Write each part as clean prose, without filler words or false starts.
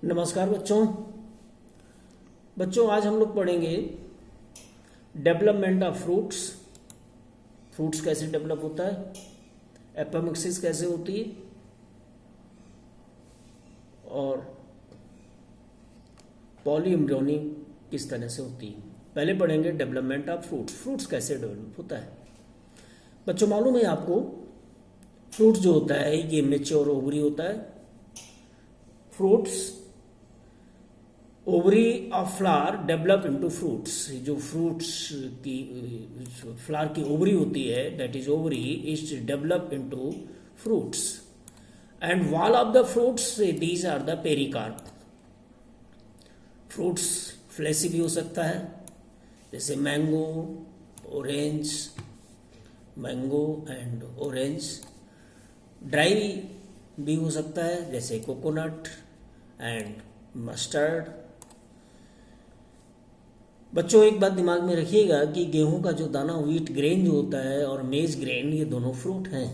नमस्कार बच्चों आज हम लोग पढ़ेंगे डेवलपमेंट ऑफ फ्रूट्स कैसे डेवलप होता है, एपोमिक्सिस कैसे होती है और पॉलीएम्ब्रियोनी किस तरह से होती है। पहले पढ़ेंगे डेवलपमेंट ऑफ फ्रूट्स कैसे डेवलप होता है। बच्चों मालूम है आपको फ्रूट जो होता है ये मैच्योर ओवरी होता है। Fruits ovary of flower develop into fruits. जो फ्रूट्स की फ्लावर की ओवरी होती है that is ovary is develop into fruits and wall of the fruits these are the pericarp. Fruits fleshy भी हो सकता है जैसे मैंगो एंड ऑरेंज। ड्राई भी हो सकता है जैसे कोकोनट एंड मस्टर्ड। बच्चों एक बात दिमाग में रखिएगा कि गेहूं का जो दाना व्हीट ग्रेन जो होता है और मेज ग्रेन ये दोनों फ्रूट हैं।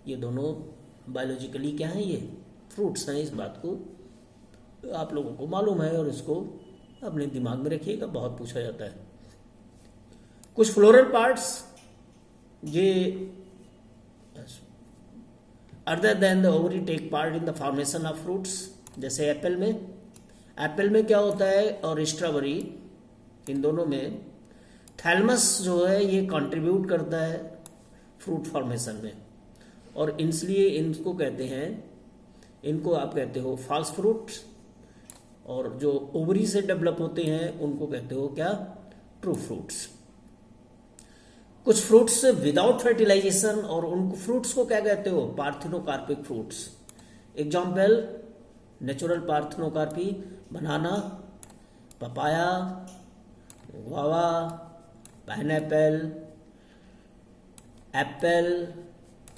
ये दोनों बायोलॉजिकली क्या हैं, ये फ्रूट्स हैं। इस बात को आप लोगों को मालूम है और इसको अपने दिमाग में रखिएगा, बहुत पूछा जाता है। कुछ फ्लोरल पार्ट्स ये other than the ovary take part in the formation of fruits. जैसे एप्पल में क्या होता है और स्ट्रॉबेरी, इन दोनों में थैलमस जो है ये कंट्रीब्यूट करता है फ्रूट फॉर्मेशन में, और इसलिए इनको कहते हैं, इनको आप कहते हो फॉल्स फ्रूट्स, और जो ओवरी से डेवलप होते हैं उनको कहते हो क्या, ट्रू फ्रूट्स। कुछ फ्रूट्स विदाउट फर्टिलाइजेशन, और उन फ्रूट्स को क्या कहते हो, parthenocarpic fruits. Example natural parthenocarpy, banana, papaya, guava, pineapple, apple,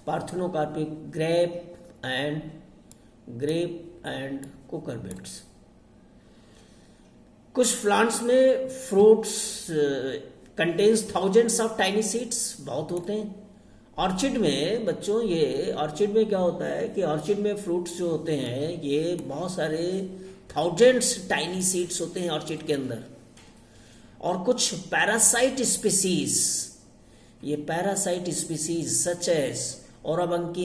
parthenocarpic grape and cucurbits. कुछ प्लांट्स में fruits contains thousands of tiny seeds, बहुत होते हैं। ऑर्चिड में बच्चों, ये ऑर्चिड में क्या होता है कि ऑर्चिड में फ्रूट्स जो होते हैं ये बहुत सारे थाउजेंड्स टाइनी सीड्स होते हैं ऑर्चिड के अंदर। और कुछ पैरासाइट स्पीसीज, ये parasite species such as Orobanche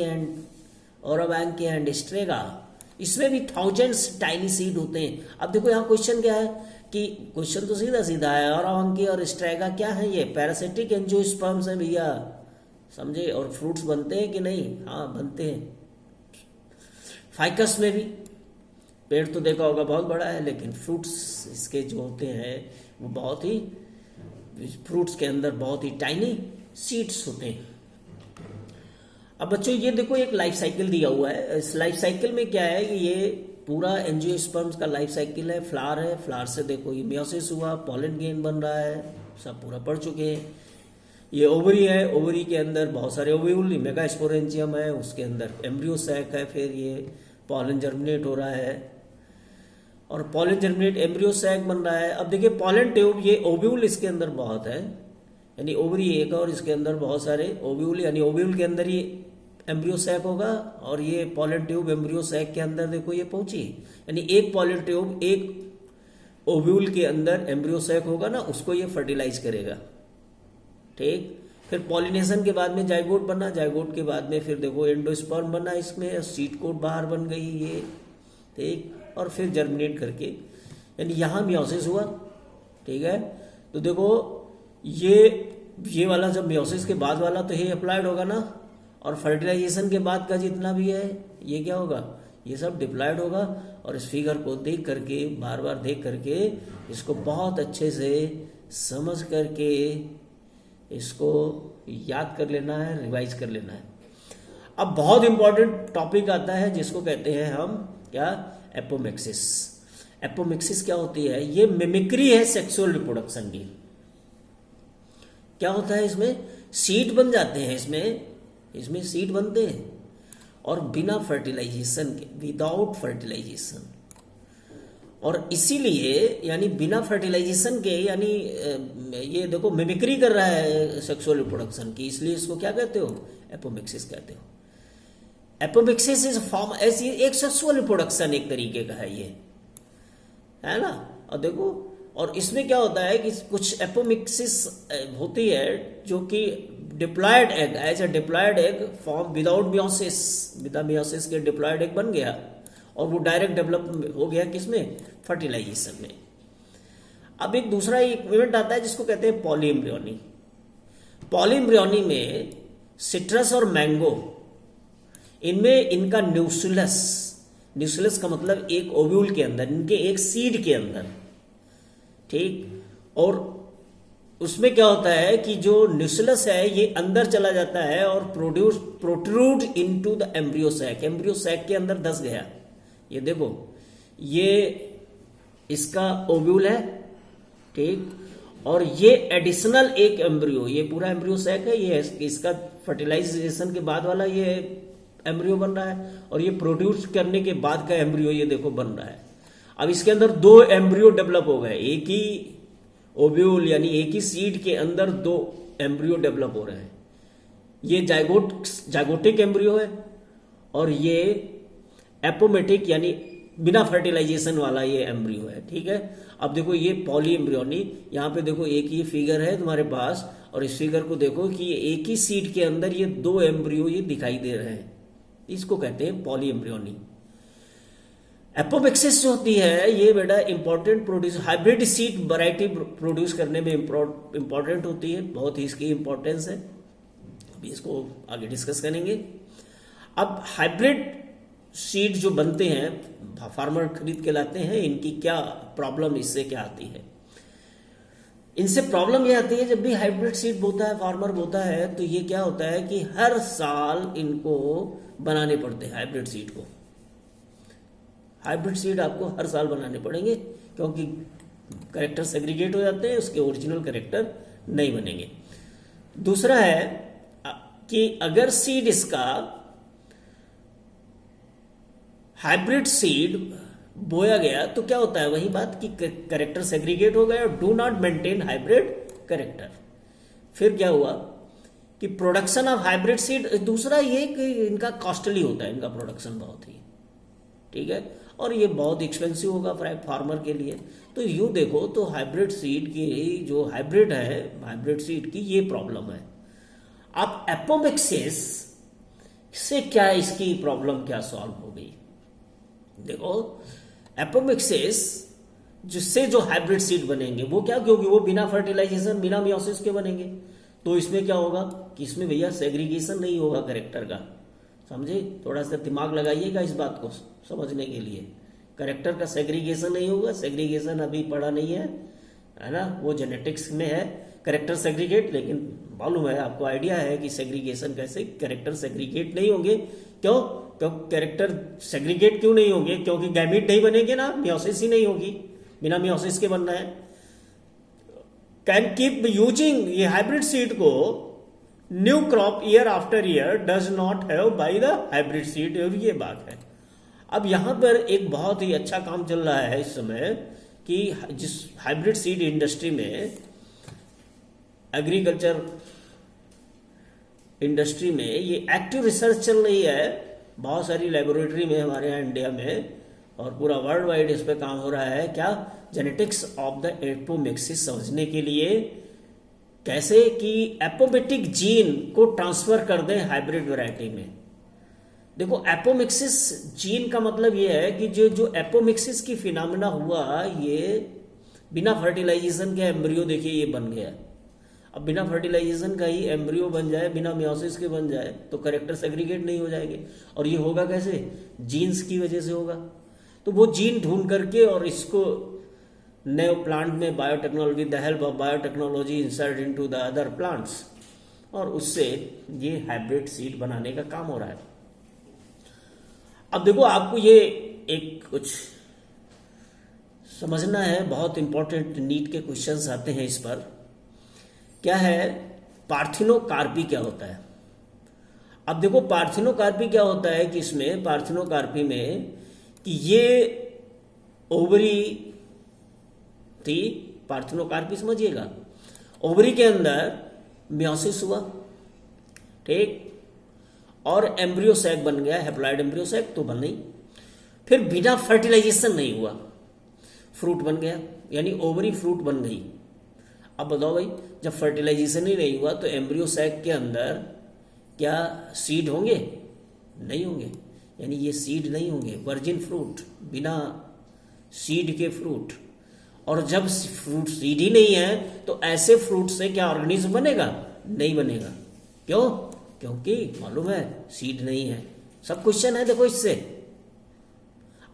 and Striga, इसमें भी थाउजेंड्स टाइनी सीड होते हैं। अब देखो यहाँ क्वेश्चन क्या है कि क्वेश्चन तो सीधा है, ओराबंकी और स्ट्रेगा क्या है, ये पैरासिटिक एंजियोस्पर्म्स है भैया, समझे। और फ्रूट्स बनते हैं कि नहीं, हाँ बनते हैं। फाइकस में भी पेड़ तो देखा होगा बहुत बड़ा है, लेकिन फ्रूट्स इसके जो होते हैं वो बहुत ही, फ्रूट्स के अंदर बहुत ही टाइनी सीड्स होते हैं। अब बच्चों ये देखो एक लाइफ साइकिल दिया हुआ है। इस लाइफ साइकिल में क्या है कि ये पूरा एंजियोस्पर्म्स का लाइफ साइकिल है। फ्लावर से देखो ये मियोसिस हुआ, पॉलन ग्रेन बन रहा है, सब पूरा पढ़ चुके हैं। ये ओवरी है, ओवरी के अंदर बहुत सारे ओव्यूल, मेगास्पोरेंजियम है, उसके अंदर एम्ब्रियो सैक है, फिर ये पॉलन जर्मिनेट हो रहा है और पॉलन जर्मिनेट एम्ब्रियो सैक बन रहा है। अब देखिए पॉलन ट्यूब, ये ओव्यूल इसके अंदर बहुत है, यानी ओवरी एक और इसके अंदर बहुत सारे ओव्यूल, यानी ओव्यूल के अंदर ये एम्ब्रियो सैक होगा और ये पॉलन ट्यूब एम्ब्रियो सैक के अंदर देखो ये पहुंची, यानी एक पॉलन ट्यूब एक ओव्यूल के अंदर एम्ब्रियो सैक होगा ना, उसको ये फर्टिलाइज करेगा, ठीक। फिर पॉलिनेशन के बाद में जाइगोट बना, जाइगोट के बाद में फिर देखो एंडोस्पर्म बना, इसमें सीड कोट बाहर बन गई ये, ठीक। और फिर जर्मिनेट करके, यानी यहाँ मियोसिस हुआ, ठीक है। तो देखो ये वाला जब मियोसिस के बाद वाला तो ये अप्लाइड होगा ना, और फर्टिलाइजेशन के बाद का जितना भी है ये क्या होगा, ये सब डिप्लॉयड होगा। और इस फिगर को देख करके, बार बार देख करके, इसको बहुत अच्छे से समझ करके इसको याद कर लेना है, रिवाइज कर लेना है। अब बहुत इंपॉर्टेंट टॉपिक आता है जिसको कहते हैं हम क्या, एपोमिक्सिस। एपोमिक्सिस क्या होती है, ये मिमिक्री है सेक्सुअल रिप्रोडक्शन की। क्या होता है इसमें, सीड बन जाते हैं, इसमें सीड बनते हैं और बिना फर्टिलाइजेशन के, विदाउट फर्टिलाइजेशन। और इसीलिए यानी बिना फर्टिलाइजेशन के, यानी ये देखो मिमिक्री कर रहा है सेक्सुअल रिप्रोडक्शन की, इसलिए इसको क्या कहते हो, एपोमिक्सिस कहते हो। एपोमिक्सिस इज फॉर्म ऐसी एक सेक्सुअल रिप्रोडक्शन एक तरीके का है ये, है ना। और देखो, और इसमें क्या होता है कि कुछ एपोमिक्सिस होती है जो कि diploid egg, as a diploid egg form without meiosis, बिना मियोसिस के डिप्लॉयड एग बन गया और वो डायरेक्ट डेवलप हो गया किसमें, फर्टिलाइजेशन में। अब एक दूसरा इवेंट आता है जिसको कहते हैं पॉलीएम्ब्रियोनी। पॉलीएम्ब्रियोनी में सिट्रस और मैंगो, इनमें इनका न्यूक्लियस, न्यूक्लियस का मतलब एक ओव्यूल के अंदर, इनके एक सीड के अंदर, ठीक, और उसमें क्या होता है कि जो न्यूक्लियस है ये अंदर चला जाता है और protrude into the embryo sac, embryo sac के अंदर धस गया। ये देखो, ये इसका ओव्यूल है, ठीक, और ये एडिशनल एक एम्ब्रियो, ये पूरा एम्ब्रियो सैक है, ये इसका फर्टिलाइजेशन के बाद वाला ये एम्ब्रियो बन रहा है, और ये प्रोड्यूस करने के बाद का एम्ब्रियो ये देखो बन रहा है। अब इसके अंदर दो एम्ब्रियो डेवलप हो गए, एक ही ओव्यूल यानी एक ही सीड के अंदर दो एम्ब्रियो डेवलप हो रहे हैं। ये जाइगोटिक एम्ब्रियो है और ये एपोमेटिक यानी बिना फर्टिलाइजेशन वाला ये एम्ब्रियो है, ठीक है। अब देखो ये पॉली एम्ब्रियोनी, यहाँ पे देखो एक ये फिगर है तुम्हारे पास, और इस फिगर को देखो कि ये एक ही सीड के अंदर ये दो एम्ब्रियो ये दिखाई दे रहे हैं, इसको कहते हैं पॉली एम्ब्रियोनी। एपोमिक्सिस जो होती है ये बेटा important produce, hybrid seed variety produce करने में इंपॉर्टेंट होती है, बहुत ही इसकी इंपॉर्टेंस है, अभी इसको आगे डिस्कस करेंगे। अब हाइब्रिड सीड जो बनते हैं, फार्मर खरीद के लाते हैं, इनकी क्या प्रॉब्लम इससे क्या आती है? इनसे प्रॉब्लम ये आती है जब भी हाइब्रिड सीड बोता है, फार्मर बोता है, तो ये क्या होता है कि हर साल इनको बनाने पड़ते हैं हाइब्रिड सीड को। हाइब्रिड सीड आपको हर साल बनाने पड़ेंगे क्योंकि कैरेक्टर सेग्रीगेट हो जाते हैं, उसके ओरिजिनल कैरेक्टर नहीं बनेंगे। दूसरा है कि अगर सीड इसका हाइब्रिड सीड बोया गया तो क्या होता है, वही बात कि कैरेक्टर सेग्रीगेट हो गया, do not maintain hybrid character. फिर क्या हुआ कि प्रोडक्शन ऑफ हाइब्रिड सीड, दूसरा ये कि इनका कॉस्टली होता है, इनका प्रोडक्शन बहुत ही, ठीक है, और ये बहुत एक्सपेंसिव होगा फार्मर के लिए। तो यूं देखो तो हाइब्रिड सीड की जो हाइब्रिड है, हाइब्रिड सीड की ये प्रॉब्लम है। अब एपोमिक्सिस से क्या इसकी प्रॉब्लम क्या सॉल्व हो गई? देखो, एपोमिक्सिस जिससे जो हाइब्रिड सीड बनेंगे वो क्या, क्योंकि वो बिना फर्टिलाइजेशन बिना मियोसिस के बनेंगे, तो इसमें क्या होगा कि इसमें भैया सेग्रीगेशन नहीं होगा कैरेक्टर का, समझे? थोड़ा सा दिमाग लगाइएगा इस बात को समझने के लिए। कैरेक्टर का सेग्रीगेशन नहीं होगा, सेग्रीगेशन अभी पढ़ा नहीं है ना, वो जेनेटिक्स में है कैरेक्टर सेग्रीगेट, लेकिन मालूम है आपको, आइडिया है कि सेग्रीगेशन कैसे, कैरेक्टर सेग्रीगेट नहीं होंगे। क्यों? क्योंकि कैरेक्टर सेग्रीगेट क्यों नहीं होंगे? क्योंकि गैमीट नहीं बनेंगे ना, मियोसिस ही नहीं होगी, बिना मियोसिस के बनना है। कैन कीप यूजिंग ये हाइब्रिड सीड को new crop year after year does not have by the hybrid seed, ये बात है। अब यहां पर एक बहुत ही अच्छा काम चल रहा है इस समय कि जिस हाइब्रिड सीड इंडस्ट्री में, एग्रीकल्चर इंडस्ट्री में ये एक्टिव रिसर्च चल रही है, बहुत सारी लेबोरेटरी में हमारे यहाँ इंडिया में और पूरा वर्ल्ड वाइड इस पे काम हो रहा है। क्या? जेनेटिक्स ऑफ द एपोमिक्सिस समझने के लिए, कैसे कि एपोमेटिक जीन को ट्रांसफर कर दें हाइब्रिड वैरायटी में। देखो, एपोमिक्सिस जीन का मतलब ये है कि जो एपोमिक्सिस की फिनोमेना हुआ, ये बिना फर्टिलाइजेशन के एम्ब्रियो देखिए ये बन गया। अब बिना फर्टिलाइजेशन का ही एम्ब्रियो बन जाए, बिना मियोसिस के बन जाए, तो कैरेक्टर सेग्रीगेट नहीं हो जाएंगे। और ये होगा कैसे? जीन्स की वजह से होगा। तो वो जीन ढूंढ करके और इसको नए प्लांट में biotechnology, with the help of biotechnology insert into the other plants, और उससे ये हाइब्रिड सीड बनाने का काम हो रहा है। अब देखो, आपको ये एक कुछ समझना है, बहुत इंपॉर्टेंट नीट के क्वेश्चंस आते हैं इस पर। क्या है? पार्थिनोकार्पी क्या होता है? अब देखो, पार्थिनोकार्पी क्या होता है कि इसमें पार्थिनोकार्पी में कि ये ओवरी थी, पार्थिनोकार्पी समझिएगा, ओवरी के अंदर मियोसिस हुआ, ठीक, और एम्ब्रियो सैक बन गया, हैप्लॉइड एम्ब्रियो सैक तो बन नहीं। फिर बिना फर्टिलाइजेशन नहीं हुआ, फ्रूट बन गया, यानी ओवरी फ्रूट बन गई। अब बताओ भाई, जब फर्टिलाइजेशन ही नहीं हुआ तो एम्ब्रियो सैक के अंदर क्या सीड होंगे? नहीं होंगे, यानी ये सीड नहीं होंगे, वर्जिन फ्रूट, बिना सीड के फ्रूट। और जब फ्रूट सीड ही नहीं है तो ऐसे फ्रूट से क्या ऑर्गेनिज्म बनेगा? नहीं बनेगा। क्यों? क्योंकि मालूम है सीड नहीं है। सब क्वेश्चन है देखो इससे।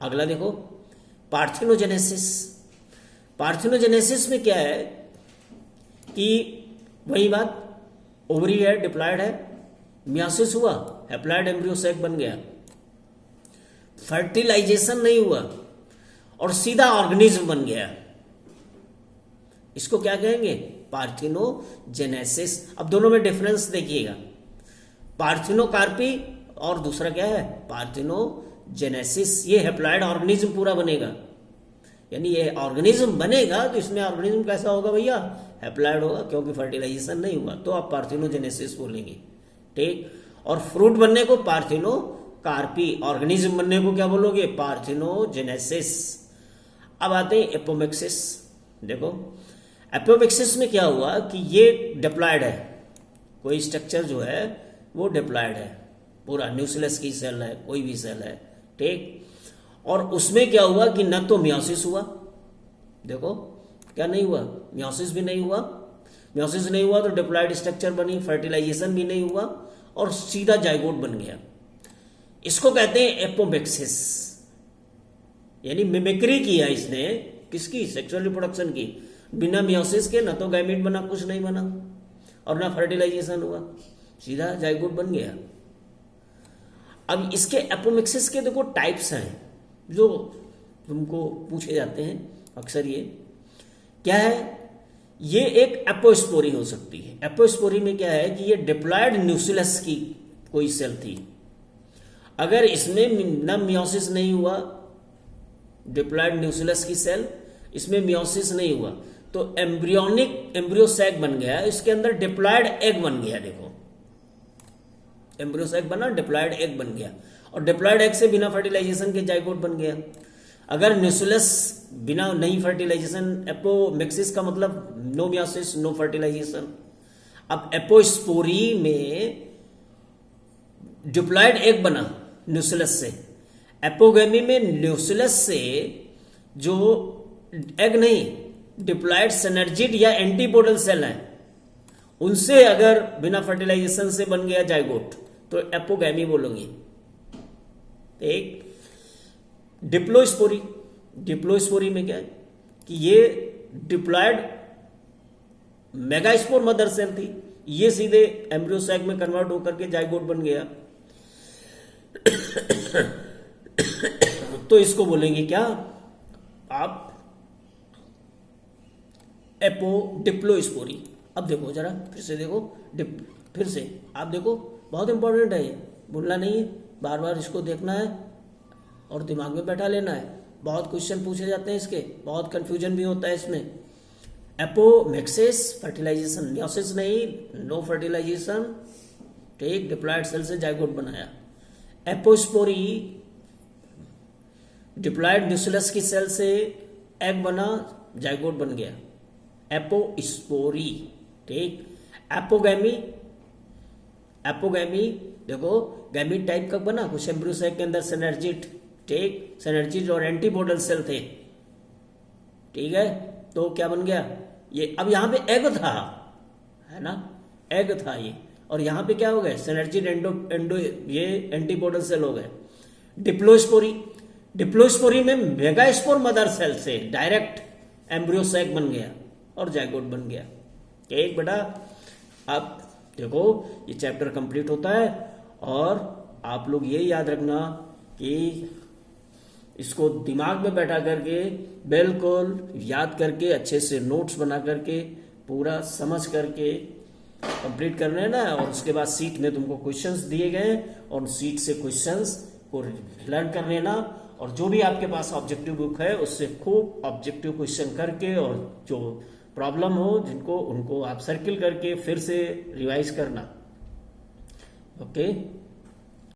अगला देखो, पार्थिनोजेनेसिस। पार्थिनोजेनेसिस में क्या है कि वही बात, ओवरी है, डिप्लॉयड है, मियोसिस हुआ, हैप्लॉइड एम्ब्रियो सैक बन गया, फर्टिलाइजेशन नहीं हुआ और सीधा ऑर्गेनिज्म बन गया। इसको क्या कहेंगे? पार्थिनोजेनेसिस। अब दोनों में डिफरेंस देखिएगा, पार्थिनोकार्पी और दूसरा क्या है? पार्थिनोजेनेसिस। ये हैप्लॉइड ऑर्गेनिज्म पूरा बनेगा, यानी ये ऑर्गेनिज्म बनेगा तो इसमें ऑर्गेनिज्म कैसा होगा भैया? हैप्लॉइड होगा, क्योंकि फर्टिलाइजेशन नहीं हुआ, तो आप पार्थिनोजेनेसिस बोलेंगे। ठीक। और फ्रूट बनने को पार्थिनोकार्पी, ऑर्गेनिज्म बनने को क्या बोलोगे? पार्थिनोजेनेसिस। अब आते हैं एपोमिक्सिस। देखो एपोमिक्सिस में क्या हुआ कि ये डिप्लॉयड है, कोई स्ट्रक्चर जो है वो डिप्लॉयड है, पूरा न्यूक्लियस की सेल है, कोई भी सेल है। ठीक। और उसमें क्या हुआ कि न तो मियोसिस हुआ, देखो क्या नहीं हुआ, मियोसिस भी नहीं हुआ। मियोसिस नहीं हुआ तो डिप्लॉयड स्ट्रक्चर बनी, फर्टिलाइजेशन भी नहीं हुआ और सीधा जाइगोट बन गया। इसको कहते हैं एपोमिक्सिस, यानी मिमिक्री किया इसने, किसकी? सेक्सुअल रिप्रोडक्शन की। बिना मियोसिस के न तो गैमीट बना, कुछ नहीं बना, और ना फर्टिलाइजेशन हुआ, सीधा जाइगोट बन गया। अब इसके एपोमिक्सिस के देखो टाइप्स हैं जो तुमको पूछे जाते हैं अक्सर। ये क्या है? ये एक एपोस्पोरी हो सकती है। एपोस्पोरी में क्या है कि ये डिप्लॉयड न्यूक्लियस की कोई सेल थी, अगर इसमें न मियोसिस नहीं हुआ, डिप्लॉयड न्यूक्लियस की सेल, इसमें मियोसिस नहीं हुआ तो एम्ब्रियोनिक एम्ब्रियो सैक बन गया, इसके अंदर डिप्लॉयड एग बन गया। देखो एम्ब्रियो सैक बना, डिप्लॉयड एग बन गया, और डिप्लॉयड एग से बिना फर्टिलाइजेशन के जाइगोट बन गया। अगर न्यूक्लियस बिना नहीं फर्टिलाइजेशन, एपोमिक्सिस का मतलब नो मियोसिस नो फर्टिलाइजेशन। अब एपोस्पोरी में डिप्लॉयड एग बना न्यूक्लियस से, एपोगेमी में न्यूक्लियस से जो एग नहीं, डिप्लॉयड सिनर्जिड या एंटीपोडल सेल है, उनसे अगर बिना फर्टिलाइजेशन से बन गया जाइगोट तो एपोगेमी बोलोगे। एक डिप्लोस्पोरी, डिप्लोस्पोरी में क्या है कि ये डिप्लॉयड मेगास्पोर मदर सेल थी, ये सीधे एम्ब्रियो सैक में कन्वर्ट होकर के जाइगोट बन गया। तो इसको बोलेंगे क्या आप? डिप्लोस्पोरी। अब देखो जरा फिर से देखो, फिर से आप देखो, बहुत इंपॉर्टेंट है ये, भूलना नहीं है, बार बार इसको देखना है और दिमाग में बैठा लेना है। बहुत क्वेश्चन पूछे जाते हैं इसके, बहुत कंफ्यूजन भी होता है इसमें। एपोमिक्सिस, फर्टिलाइजेशन, मियोसिस नहीं, नो फर्टिलाइजेशन, ठीक, डिप्लॉयड सेल से जाइगोट बनाया। एपोस्पोरी, डिप्लॉयड न्यूक्लियस की सेल से एग बना, जाइगोट बन गया, एपोस्पोरी। ठीक। एपोगैमी, एपोगैमी देखो गैमीट टाइप का बना, कुछ एम्ब्रियो सैक के अंदर सिनर्जिड, ठीक, सिनर्जिड और एंटीपोडल सेल थे, ठीक है, तो क्या बन गया ये? अब यहां पे एग था, है ना, एग था ये, और यहां पे क्या हो गए? सिनर्जिड एंडो ये एंटीपोडल सेल हो गए। डिप्लोस्पोरी, डिप्लोस्पोरी में मेगास्पोर मदर सेल से डायरेक्ट एम्ब्रियो सैक बन गया और जाइगोट बन गया। एक बेटा, अब देखो ये चैप्टर कंप्लीट होता है और आप लोग ये याद रखना कि इसको दिमाग में बैठा करके बिल्कुल याद करके अच्छे से नोट्स बना करके पूरा समझ करके कंप्लीट करना है ना। और उसके बाद सीट में तुमको क्वेश्चंस दिए गए और सीट से क्वेश्चंस को लर्न कर लेना, और जो भी आपके पास ऑब्जेक्टिव बुक है उससे खूब ऑब्जेक्टिव क्वेश्चन करके और जो प्रॉब्लम हो जिनको उनको आप सर्किल करके फिर से रिवाइज करना। ओके।